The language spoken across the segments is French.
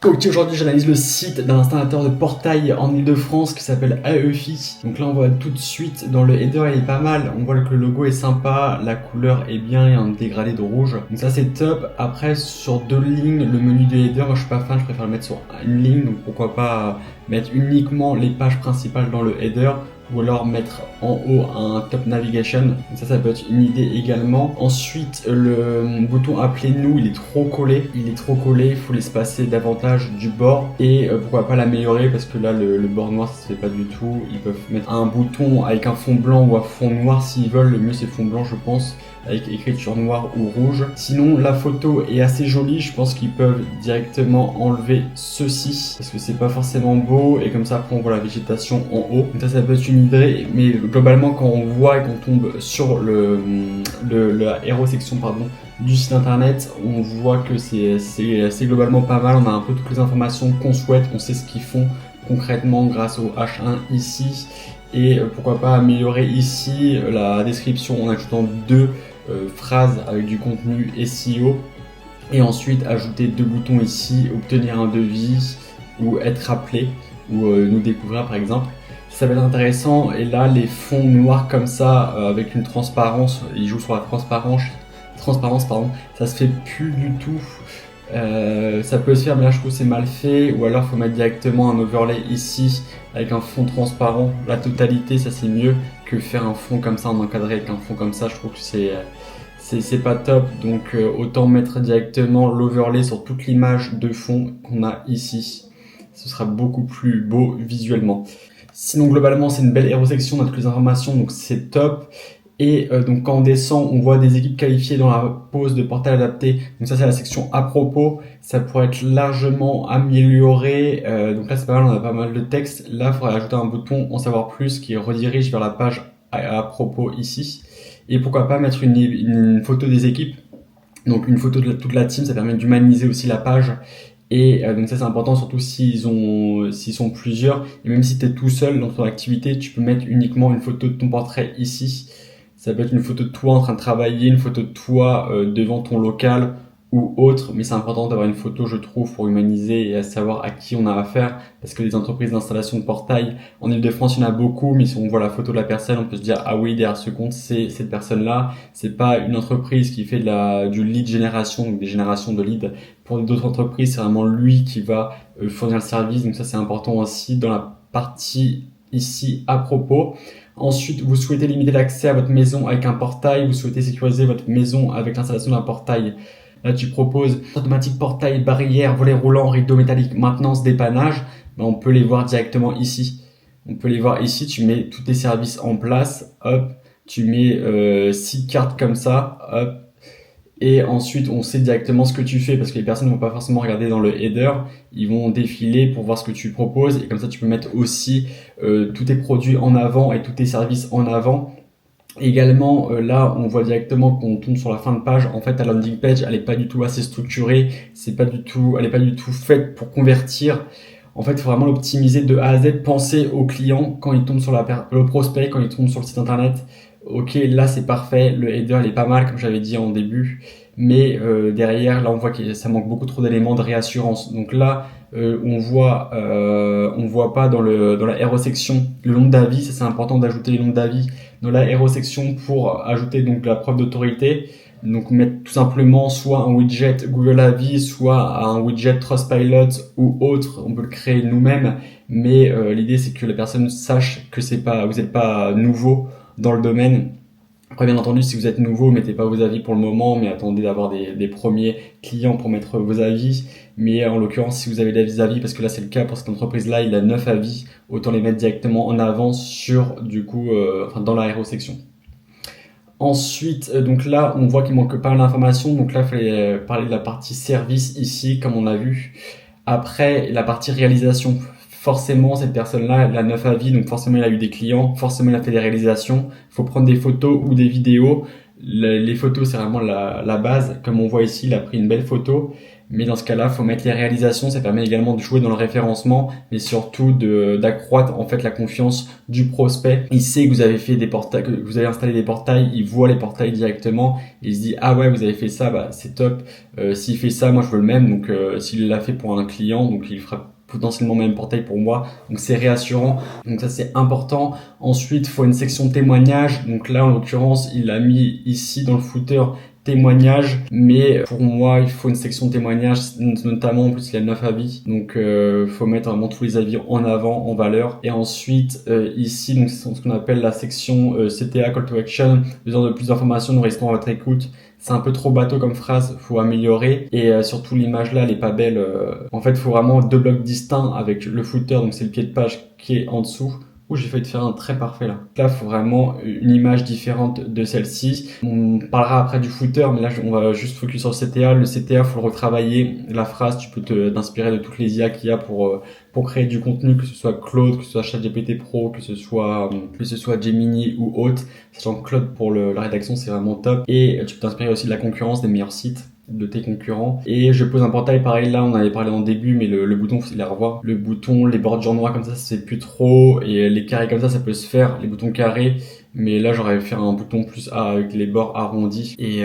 Ok, aujourd'hui j'analyse le site d'un installateur de portail en Ile-de-France qui s'appelle AEFI. Donc là on voit tout de suite dans le header il est pas mal, on voit que le logo est sympa, la couleur est bien, il y a un dégradé de rouge. Donc ça c'est top. Après sur deux lignes, le menu du header, moi je suis pas fan, je préfère le mettre sur une ligne. Donc pourquoi pas mettre uniquement les pages principales dans le header, ou alors mettre en haut un top navigation. Donc ça peut être une idée également. Ensuite, le bouton appelez-nous, il est trop collé. Il faut l'espacer davantage du bord. Et pourquoi pas l'améliorer, parce que là, le bord noir, ça se fait pas du tout. Ils peuvent mettre un bouton avec un fond blanc ou un fond noir s'ils veulent. Le mieux, c'est fond blanc, je pense, avec écriture noire ou rouge. Sinon, la photo est assez jolie. Je pense qu'ils peuvent directement enlever ceci, parce que c'est pas forcément beau. Et comme ça, après, on voit la végétation en haut. Donc ça peut être une idée. Mais globalement, quand on voit et qu'on tombe sur la héros section du site internet, on voit que c'est globalement pas mal. On a un peu toutes les informations qu'on souhaite. On sait ce qu'ils font concrètement grâce au H1 ici. Et pourquoi pas améliorer ici la description en ajoutant deux phrases avec du contenu SEO, et ensuite ajouter deux boutons ici, obtenir un devis ou être rappelé, ou nous découvrir par exemple. Ça va être intéressant. Et là les fonds noirs comme ça avec une transparence, ils jouent sur la transparence pardon, ça se fait plus du tout. Ça peut se faire, mais là je trouve que c'est mal fait. Ou alors il faut mettre directement un overlay ici avec un fond transparent, la totalité, ça c'est mieux que faire un fond comme ça en encadré avec un fond comme ça. Je trouve que c'est pas top. Donc autant mettre directement l'overlay sur toute l'image de fond qu'on a ici, ce sera beaucoup plus beau visuellement. Sinon globalement c'est une belle héros section, on a toutes les informations, donc c'est top. Et donc quand on descend, on voit des équipes qualifiées dans la pose de portail adapté. Donc ça c'est la section à propos. Ça pourrait être largement amélioré. Donc là c'est pas mal, on a pas mal de texte. Là il faudrait ajouter un bouton en savoir plus qui redirige vers la page à propos ici. Et pourquoi pas mettre une photo des équipes. Donc une photo de toute la team, ça permet d'humaniser aussi la page. Et donc ça c'est important, surtout s'ils sont plusieurs. Et même si tu es tout seul dans ton activité, tu peux mettre uniquement une photo de ton portrait ici. Ça peut être une photo de toi en train de travailler, une photo de toi devant ton local ou autre, mais c'est important d'avoir une photo, je trouve, pour humaniser et à savoir à qui on a affaire, parce que les entreprises d'installation de portail en Ile-de-France, il y en a beaucoup, mais si on voit la photo de la personne, on peut se dire ah oui, derrière ce compte, c'est cette personne-là. C'est pas une entreprise qui fait du lead génération, donc des générations de leads pour d'autres entreprises, c'est vraiment lui qui va fournir le service. Donc ça c'est important aussi dans la partie ici à propos. Ensuite, vous souhaitez limiter l'accès à votre maison avec un portail, vous souhaitez sécuriser votre maison avec l'installation d'un portail. Là, tu proposes automatique portail, barrière, volet roulant, rideau métallique, maintenance, dépannage. Ben, on peut les voir directement ici. On peut les voir ici, tu mets tous tes services en place, hop, tu mets 6 cartes comme ça, hop. Et ensuite, on sait directement ce que tu fais, parce que les personnes ne vont pas forcément regarder dans le header, ils vont défiler pour voir ce que tu proposes. Et comme ça, tu peux mettre aussi tous tes produits en avant et tous tes services en avant. Également, là, on voit directement qu'on tombe sur la fin de page. En fait, ta landing page, elle est pas du tout assez structurée. Elle est pas du tout faite pour convertir. En fait, il faut vraiment l'optimiser de A à Z. Penser au client quand il tombe sur le prospect, quand il tombe sur le site internet. Ok, là c'est parfait, le header il est pas mal comme j'avais dit en début, mais derrière là on voit que ça manque beaucoup trop d'éléments de réassurance. Donc là on voit pas dans la héros section le nombre d'avis. Ça c'est important d'ajouter les nombres d'avis dans la héros section pour ajouter donc la preuve d'autorité. Donc mettre tout simplement soit un widget Google Avis, soit un widget Trustpilot ou autre. On peut le créer nous-mêmes, mais l'idée c'est que la personne sache que vous n'êtes pas nouveau dans le domaine. Après, bien entendu, si vous êtes nouveau, mettez pas vos avis pour le moment, mais attendez d'avoir des premiers clients pour mettre vos avis. Mais en l'occurrence, si vous avez des avis, parce que là c'est le cas pour cette entreprise-là, il a 9 avis, autant les mettre directement en avant dans la héros section. Ensuite, donc là, on voit qu'il manque pas mal d'informations. Donc là, il fallait parler de la partie service ici, comme on a vu. Après, la partie réalisation. Forcément, cette personne-là, elle a 9 avis, donc forcément, il a eu des clients, forcément, il a fait des réalisations. Il faut prendre des photos ou des vidéos. Les photos, c'est vraiment la base. Comme on voit ici, il a pris une belle photo. Mais dans ce cas-là, faut mettre les réalisations. Ça permet également de jouer dans le référencement, mais surtout d'accroître en fait la confiance du prospect. Il sait que vous avez fait des portails, que vous avez installé des portails. Il voit les portails directement. Il se dit ah ouais, vous avez fait ça, bah c'est top. S'il fait ça, moi je veux le même. Donc s'il l'a fait pour un client, donc il fera potentiellement même portail pour moi, donc c'est réassurant, donc ça c'est important. Ensuite, il faut une section témoignage, donc là en l'occurrence il a mis ici dans le footer témoignage, mais pour moi il faut une section témoignage, notamment en plus il y a 9 avis, donc faut mettre vraiment tous les avis en avant, en valeur. Et ensuite ici donc c'est ce qu'on appelle la section CTA Call to Action, besoin de plus d'informations, nous restons à votre écoute. C'est un peu trop bateau comme phrase, faut améliorer. Et surtout l'image là, elle est pas belle. En fait, faut vraiment deux blocs distincts avec le footer, donc c'est le pied de page qui est en dessous. Ouh, j'ai failli te faire un trait parfait là. Là, faut vraiment une image différente de celle-ci. On parlera après du footer, mais là, on va juste focus sur le CTA. Le CTA, faut le retravailler. La phrase, tu peux t'inspirer de toutes les IA qu'il y a pour créer du contenu, que ce soit Claude, que ce soit ChatGPT Pro, que ce soit Gemini ou autre. Sachant que Claude pour la rédaction, c'est vraiment top. Et tu peux t'inspirer aussi de la concurrence, des meilleurs sites de tes concurrents. Et je pose un portail pareil, là on avait parlé en début, mais le bouton, faut les revoir. Le bouton, les bordures noires comme ça se fait plus trop, et les carrés comme ça peut se faire, les boutons carrés. Mais là j'aurais fait un bouton plus A avec les bords arrondis. Et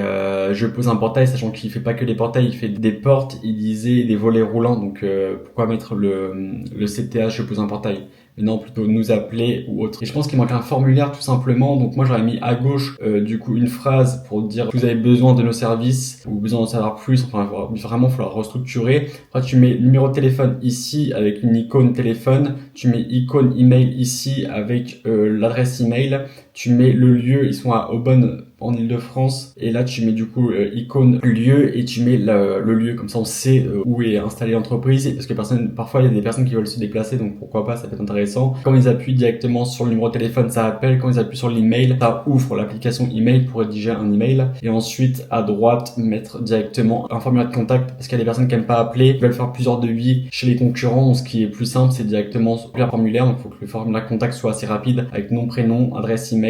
je pose un portail, sachant qu'il fait pas que des portails, il fait des portes, il disait des volets roulants. Donc pourquoi mettre le CTA, je pose un portail? Mais non, plutôt nous appeler ou autre. Et je pense qu'il manque un formulaire tout simplement. Donc moi j'aurais mis à gauche du coup une phrase pour dire que vous avez besoin de nos services ou besoin d'en savoir plus. Enfin vraiment falloir restructurer. Après tu mets numéro de téléphone ici avec une icône téléphone. Tu mets icône email ici avec l'adresse email. Tu mets le lieu, ils sont à Aubonne en Ile-de-France, et là tu mets du coup icône lieu et tu mets le lieu, comme ça on sait où est installée l'entreprise, parce que parfois il y a des personnes qui veulent se déplacer, donc pourquoi pas, ça peut être intéressant. Quand ils appuient directement sur le numéro de téléphone, ça appelle. Quand ils appuient sur l'email, ça ouvre l'application email pour rédiger un email. Et ensuite à droite mettre directement un formulaire de contact, parce qu'il y a des personnes qui aiment pas appeler, qui veulent faire plusieurs devis chez les concurrents. Donc ce qui est plus simple, c'est directement remplir un formulaire. Donc il faut que le formulaire de contact soit assez rapide, avec nom, prénom, adresse email,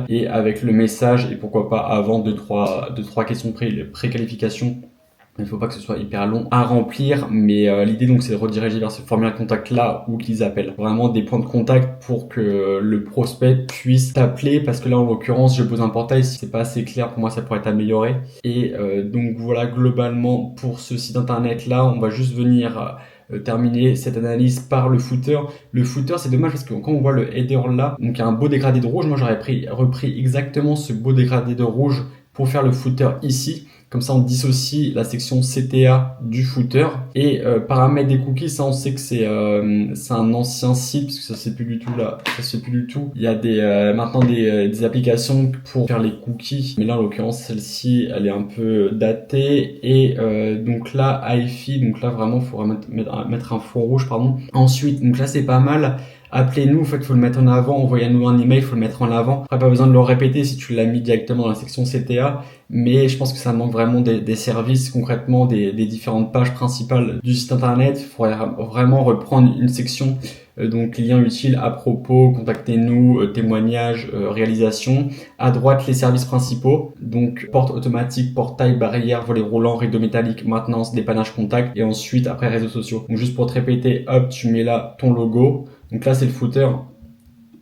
et avec le message. Et pourquoi pas avant deux trois questions de préqualification. Il ne faut pas que ce soit hyper long à remplir, mais l'idée donc c'est de rediriger vers ce formulaire de contact là ou qu'ils appellent. Vraiment des points de contact pour que le prospect puisse t'appeler, parce que là en l'occurrence je pose un portail, si c'est pas assez clair pour moi ça pourrait être amélioré. Et donc voilà, globalement pour ce site internet là, on va juste venir terminer cette analyse par le footer. Le footer, c'est dommage parce que quand on voit le header là, donc il y a un beau dégradé de rouge. Moi j'aurais repris exactement ce beau dégradé de rouge pour faire le footer ici. Comme ça, on dissocie la section CTA du footer. Et paramètres des cookies, ça on sait que c'est un ancien site, parce que ça se fait plus du tout là. Ça se fait plus du tout. Il y a maintenant des applications pour faire les cookies. Mais là, en l'occurrence, celle-ci, elle est un peu datée. Et donc là, AFI, donc là vraiment, il faudra mettre un fond rouge, pardon. Ensuite, donc là, c'est pas mal. Appelez-nous, en fait, faut le mettre en avant. Envoyez-nous un email, faut le mettre en avant. Après, pas besoin de le répéter si tu l'as mis directement dans la section CTA. Mais je pense que ça manque vraiment des services, concrètement, des différentes pages principales du site internet. Il faudrait vraiment reprendre une section, donc lien utile, à propos, contactez-nous, témoignages, réalisation. À droite, les services principaux. Donc, porte automatique, portail, barrière, volet roulant, rideau métallique, maintenance, dépannage, contact. Et ensuite, après, réseaux sociaux. Donc, juste pour te répéter, hop, tu mets là ton logo. Donc là, c'est le footer.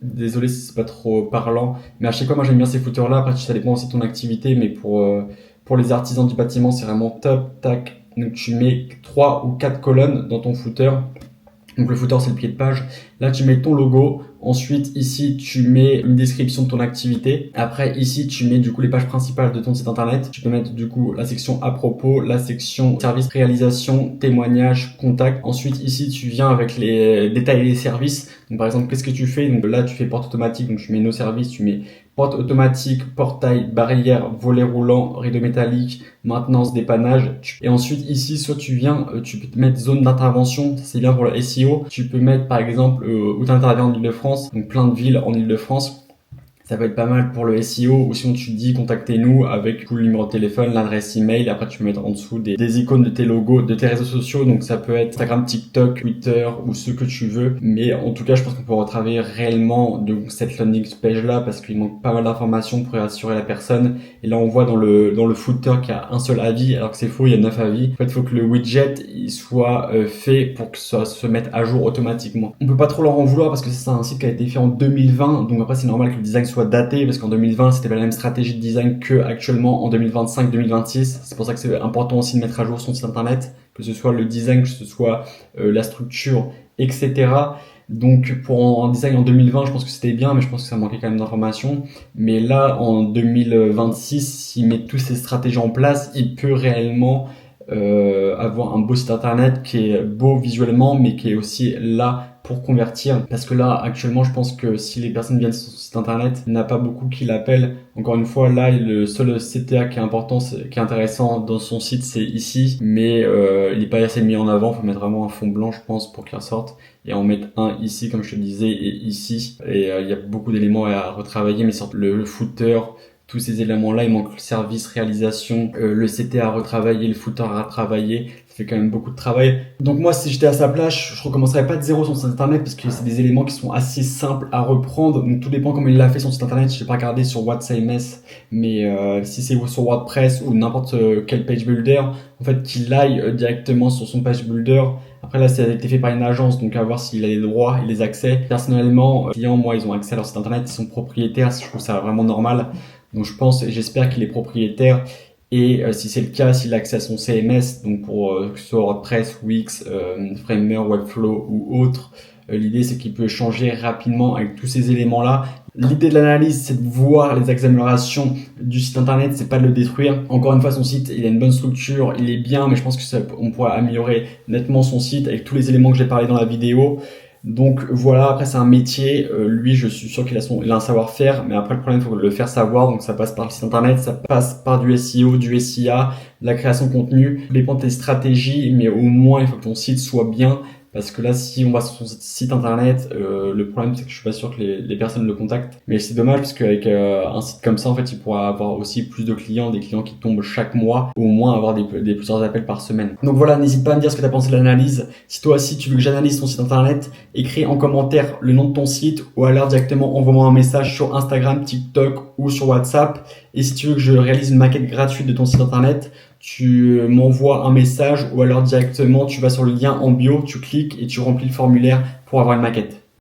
Désolé si c'est pas trop parlant, mais à chaque fois moi j'aime bien ces footers là. Après ça dépend aussi de ton activité, mais pour les artisans du bâtiment c'est vraiment top. Tac, donc tu mets 3 ou 4 colonnes dans ton footer. Donc le footer c'est le pied de page. Là tu mets ton logo. Ensuite ici tu mets une description de ton activité. Après ici tu mets du coup les pages principales de ton site internet. Tu peux mettre du coup la section à propos, la section service, réalisation, témoignage, contact. Ensuite ici tu viens avec les détails des services. Donc par exemple qu'est-ce que tu fais? Donc là tu fais porte automatique, donc tu mets nos services, tu mets porte automatique, portail, barrière, volet roulant, rideau métallique, maintenance, dépannage. Et ensuite ici soit tu viens, tu peux te mettre zone d'intervention, c'est bien pour le SEO. Tu peux mettre par exemple où tu interviens en Ile-de-France, donc plein de villes en Ile-de-France. Ça peut être pas mal pour le SEO, ou sinon tu dis contactez-nous avec tout le numéro de téléphone, l'adresse email, et après tu peux mettre en dessous des icônes de tes logos, de tes réseaux sociaux, donc ça peut être Instagram, TikTok, Twitter ou ce que tu veux. Mais en tout cas, je pense qu'on peut retravailler réellement de cette landing page là parce qu'il manque pas mal d'informations pour assurer la personne. Et là, on voit dans le footer qu'il y a un seul avis, alors que c'est faux, il y a 9 avis. En fait, il faut que le widget il soit fait pour que ça se mette à jour automatiquement. On peut pas trop leur en vouloir parce que c'est un site qui a été fait en 2020, donc après c'est normal que le design soit daté parce qu'en 2020 c'était pas la même stratégie de design que actuellement en 2025-2026. C'est pour ça que c'est important aussi de mettre à jour son site internet, que ce soit le design, que ce soit la structure, etc. Donc pour un design en 2020, je pense que c'était bien, mais je pense que ça manquait quand même d'informations. Mais là, en 2026, s'il met toutes ces stratégies en place, il peut réellement avoir un beau site internet qui est beau visuellement, mais qui est aussi là pour convertir. Parce que là, actuellement, je pense que si les personnes viennent sur son site internet, il n'y en a pas beaucoup qui l'appellent. Encore une fois, là, le seul CTA qui est important, qui est intéressant dans son site, c'est ici. Mais il n'est pas assez mis en avant. Il faut mettre vraiment un fond blanc, je pense, pour qu'il ressorte. Et en mettre un ici, comme je te disais, et ici. Et il y a beaucoup d'éléments à retravailler, mais surtout le footer, tous ces éléments-là, il manque le service, réalisation, le CTA à retravailler, le footer à retravailler. Ça fait quand même beaucoup de travail. Donc moi, si j'étais à sa place, je recommencerais pas de zéro son site internet parce que c'est des éléments qui sont assez simples à reprendre. Donc tout dépend comment il l'a fait son site internet. Je n'ai pas regardé sur WhatCMS, mais si c'est sur WordPress ou n'importe quel page builder, en fait, qu'il aille directement sur son page builder. Après là, ça a été fait par une agence, donc à voir s'il a les droits et les accès. Personnellement, les clients, moi, ils ont accès à leur site internet, ils sont propriétaires. Je trouve ça vraiment normal. Donc je pense et j'espère qu'il est propriétaire. Et si c'est le cas, s'il a accès à son CMS, donc pour que ce soit WordPress, Wix, Framer, Webflow ou autre, l'idée c'est qu'il peut changer rapidement avec tous ces éléments-là. L'idée de l'analyse, c'est de voir les améliorations du site internet, c'est pas de le détruire. Encore une fois, son site, il a une bonne structure, il est bien, mais je pense que on pourra améliorer nettement son site avec tous les éléments que j'ai parlé dans la vidéo. Donc voilà, après c'est un métier, lui je suis sûr qu'il a un savoir-faire, mais après le problème il faut le faire savoir, donc ça passe par le site internet, ça passe par du SEO, du SIA, la création de contenu, ça dépend de tes stratégies, mais au moins il faut que ton site soit bien, parce que là si on va sur son site internet, le problème c'est que je suis pas sûr que les personnes le contactent, mais c'est dommage parce qu'avec un site comme ça en fait il pourra avoir aussi plus de clients, des clients qui tombent chaque mois, ou au moins avoir des plusieurs appels par semaine. Donc voilà, n'hésite pas à me dire ce que tu as pensé de l'analyse. Si toi aussi tu veux que j'analyse ton site internet, écris en commentaire le nom de ton site ou alors directement envoie-moi un message sur Instagram, TikTok ou sur WhatsApp. Et si tu veux que je réalise une maquette gratuite de ton site internet, tu m'envoies un message ou alors directement tu vas sur le lien en bio, tu cliques et tu remplis le formulaire pour avoir une maquette.